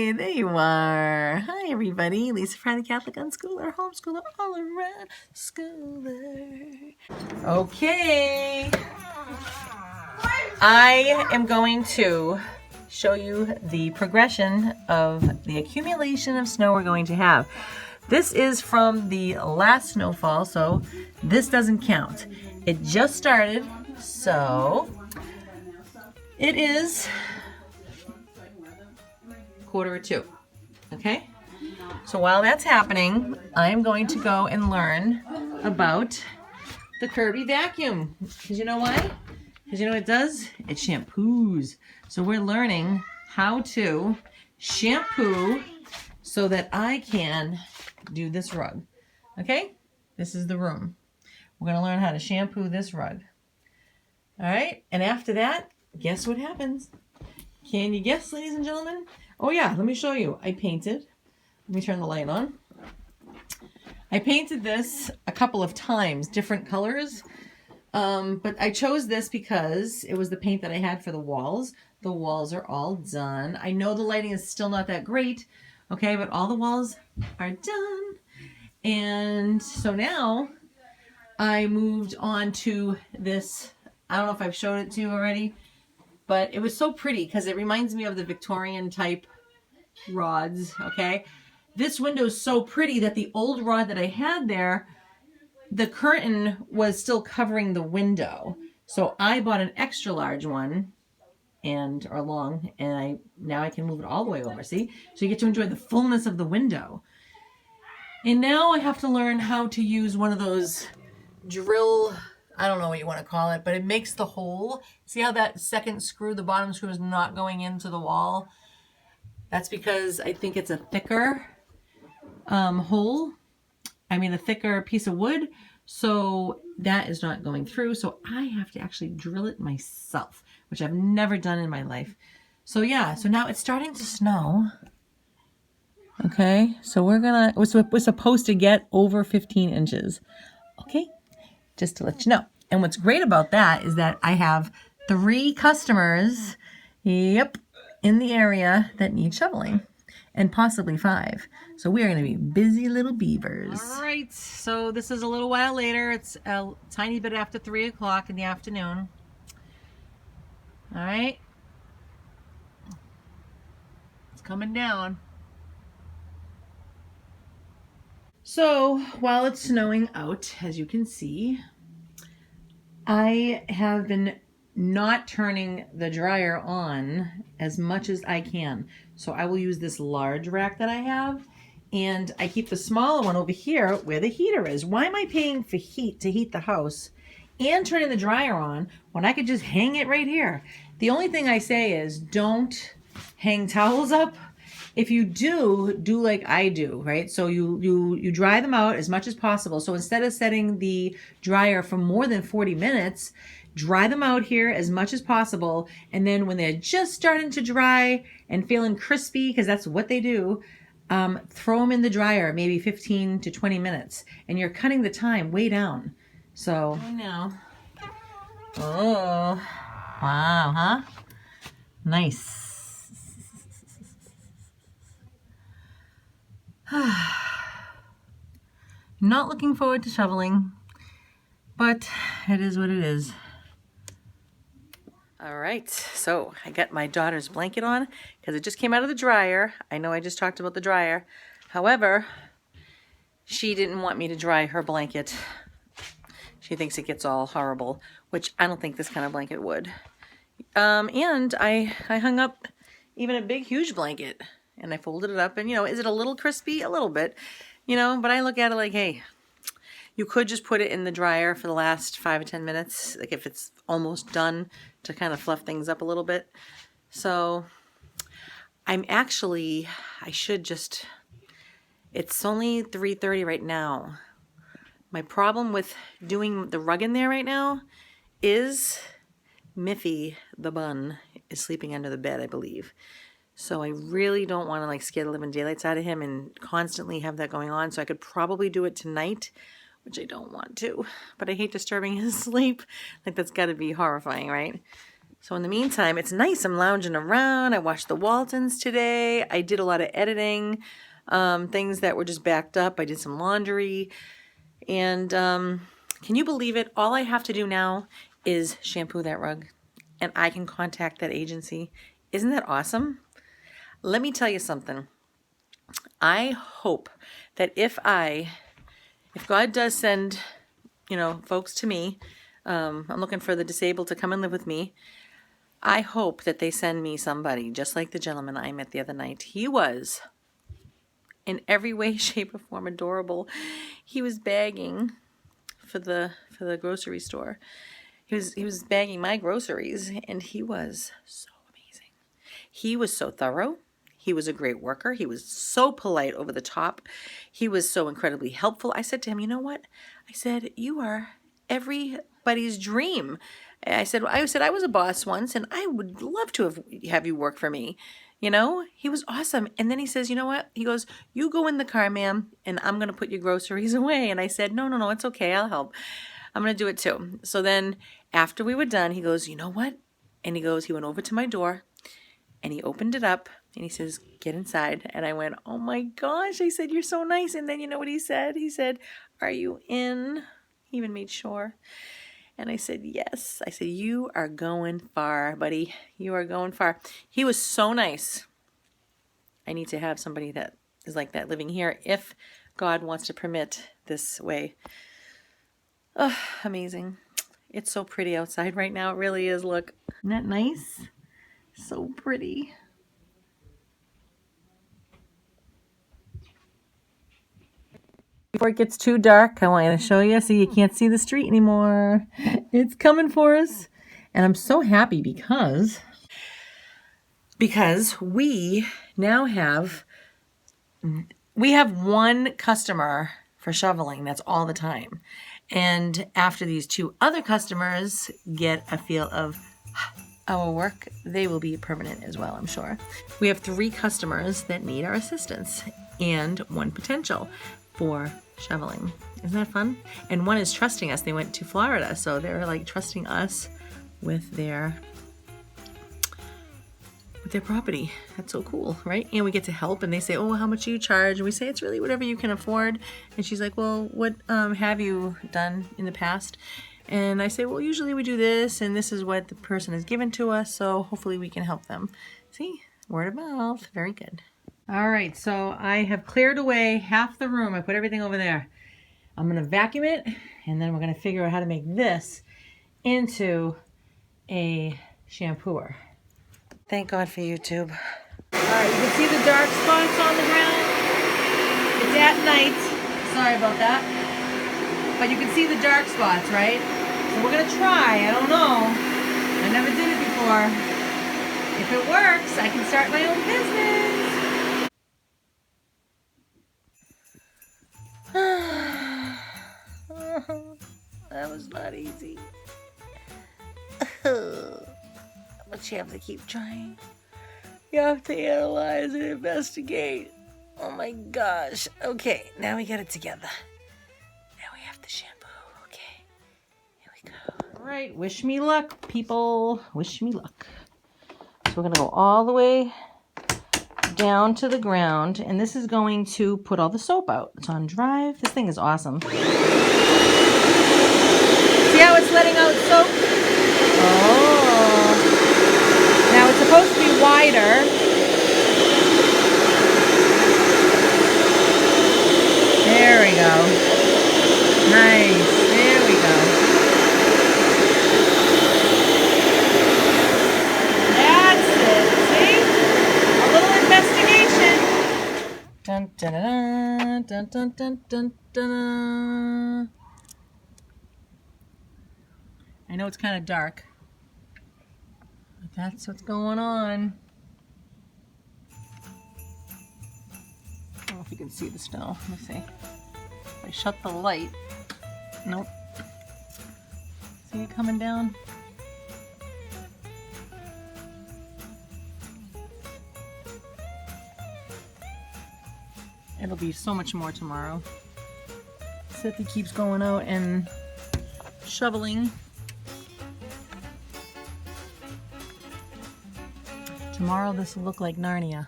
Hey, there you are. Hi, everybody. Lisa Fry, the Catholic unschooler, homeschooler, all around schooler. Okay. I am going to show you the progression of the accumulation of snow we're going to have. This is from the last snowfall, so this doesn't count. It just started, so it is 1:45. Okay? So while that's happening, I'm going to go and learn about the Kirby vacuum. Because you know why? Because you know what it does? It shampoos. So we're learning how to shampoo so that I can do this rug. Okay? This is the room. We're going to learn how to shampoo this rug. All right? And after that, guess what happens? Can you guess, ladies and gentlemen? Oh yeah, let me show you. I painted. Let me turn the light on. I painted this a couple of times, different colors. But I chose this because it was the paint that I had for the walls. The walls are all done. I know the lighting is still not that great, okay, but all the walls are done. And so now I moved on to this. I don't know if I've showed it to you already, but it was so pretty because it reminds me of the Victorian type rods, okay? This window is so pretty that the old rod that I had there, the curtain was still covering the window. So I bought an extra large one or long, and now I can move it all the way over, see? So you get to enjoy the fullness of the window. And now I have to learn how to use one of those drill, I don't know what you want to call it, but it makes the hole. See how that second screw, the bottom screw, is not going into the wall? That's because I think it's a thicker hole. I mean, a thicker piece of wood. So that is not going through. So I have to actually drill it myself, which I've never done in my life. So yeah, so now it's starting to snow. Okay, so we're supposed to get over 15 inches. Okay, just to let you know. And what's great about that is that I have 3 customers, yep, in the area that need shoveling, and possibly 5. So we are going to be busy little beavers. All right, so this is a little while later. It's a tiny bit after 3 o'clock in the afternoon. All right, it's coming down. So while it's snowing out, as you can see, I have been not turning the dryer on as much as I can. So I will use this large rack that I have, and I keep the smaller one over here where the heater is. Why am I paying for heat to heat the house and turning the dryer on when I could just hang it right here? The only thing I say is don't hang towels up. If you do like I do, right? So you dry them out as much as possible. So instead of setting the dryer for more than 40 minutes, dry them out here as much as possible. And then when they're just starting to dry and feeling crispy, because that's what they do, throw them in the dryer, maybe 15 to 20 minutes. And you're cutting the time way down. So now, oh, wow, huh? Nice. Not looking forward to shoveling, but it is what it is. All right, so I got my daughter's blanket on because it just came out of the dryer. I know I just talked about the dryer. However, she didn't want me to dry her blanket. She thinks it gets all horrible, which I don't think this kind of blanket would. And I hung up even a big, huge blanket, and I folded it up, and you know, is it a little crispy? A little bit, you know, but I look at it like, hey, you could just put it in the dryer for the last 5 or 10 minutes, like if it's almost done, to kind of fluff things up a little bit. So I should just, it's only 3:30 right now. My problem with doing the rug in there right now is Miffy, the bun, is sleeping under the bed, I believe. So I really don't want to like scare the living daylights out of him and constantly have that going on. So I could probably do it tonight, which I don't want to. But I hate disturbing his sleep. Like that's got to be horrifying, right? So in the meantime, it's nice. I'm lounging around. I watched the Waltons today. I did a lot of editing, things that were just backed up. I did some laundry. And can you believe it? All I have to do now is shampoo that rug. And I can contact that agency. Isn't that awesome? Let me tell you something. I hope that if God does send, folks to me, I'm looking for the disabled to come and live with me. I hope that they send me somebody just like the gentleman I met the other night. He was in every way, shape, or form adorable. He was bagging for the grocery store. He was bagging my groceries, and he was so amazing. He was so thorough. He was a great worker. He was so polite over the top. He was so incredibly helpful. I said to him, you know what? I said, you are everybody's dream. I said I was a boss once, and I would love to have you work for me. He was awesome. And then he says, you know what? He goes, you go in the car, ma'am, and I'm going to put your groceries away. And I said, no, it's okay. I'll help. I'm going to do it too. So then after we were done, he goes, you know what? And he went over to my door and he opened it up and he says, get inside. And I went, oh my gosh. I said, you're so nice. And then you know what he said? He said, are you in? He even made sure. And I said, yes. I said, you are going far, buddy. You are going far. He was so nice. I need to have somebody that is like that living here if God wants to permit this way. Oh, amazing. It's so pretty outside right now. It really is. Look. Isn't that nice? So pretty. Before it gets too dark, I want to show you so you can't see the street anymore. It's coming for us. And I'm so happy because we now have one customer for shoveling. That's all the time. And after these two other customers get a feel of our work, they will be permanent as well, I'm sure. We have 3 customers that need our assistance and 1 potential for shoveling. Isn't that fun? And 1 is trusting us. They went to Florida, so they're like trusting us with their property. That's so cool, right? And we get to help, and they say, oh, how much do you charge? And we say, it's really whatever you can afford. And she's like, well, what have you done in the past? And I say, well, usually we do this, and this is what the person has given to us, so hopefully we can help them. See? Word of mouth. Very good. All right, so I have cleared away half the room. I put everything over there. I'm going to vacuum it, and then we're going to figure out how to make this into a shampooer. Thank God for YouTube. All right, you can see the dark spots on the ground. It's at night. Sorry about that. But you can see the dark spots, right? So we're going to try. I don't know. I never did it before. If it works, I can start my own business. That was not easy. But you have to keep trying. You have to analyze and investigate. Oh my gosh. Okay, now we got it together. Now we have the shampoo. Okay, here we go. All right, wish me luck, people. Wish me luck. So we're gonna go all the way down to the ground, and this is going to put all the soap out. It's on drive. This thing is awesome. See how it's letting out soap? Oh. Now it's supposed to be wider. There we go. Nice. There we go. That's it. See? A little investigation. Dun dun dun dun dun dun dun dun. I know it's kind of dark. That's what's going on. I don't know if you can see the snow. Let me see. If I shut the light. Nope. See it coming down? It'll be so much more tomorrow. Seth keeps going out and shoveling. tomorrow this will look like Narnia.